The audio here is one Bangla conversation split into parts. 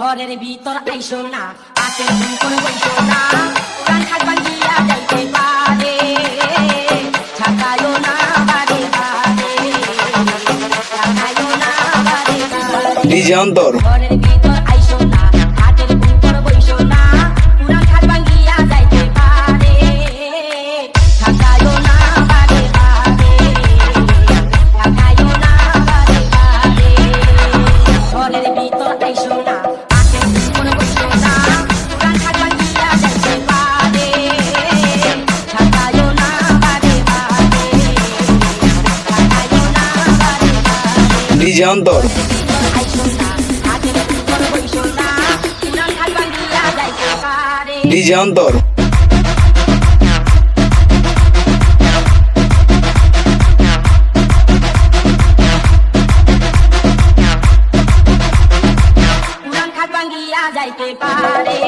ঘরের ভিতর আইসো না, পাশের কোন বইসো না, গান খাইবা গিয়া যাইতে পারে, ছাকায়ও না বারে বারে, ছাকায়ও না বারে বারে। ডিজে অন্তর। ঘরের ভিতর আইসো না, হাতের কোন বইসো না, গান খাইবা গিয়া যাইতে পারে, ছাকায়ও না বারে বারে, ছাকায়ও না বারে বারে। ঘরের ভিতর আইসো না, ডিজে অন্তর। ডিজে অন্তর। যাইতে পারে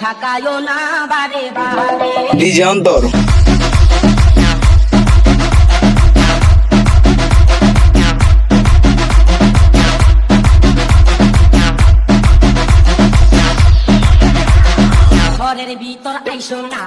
থাকায়ও না বারে বারে। ডিজে অন্তর। ঘরের ভিতর আইসো না,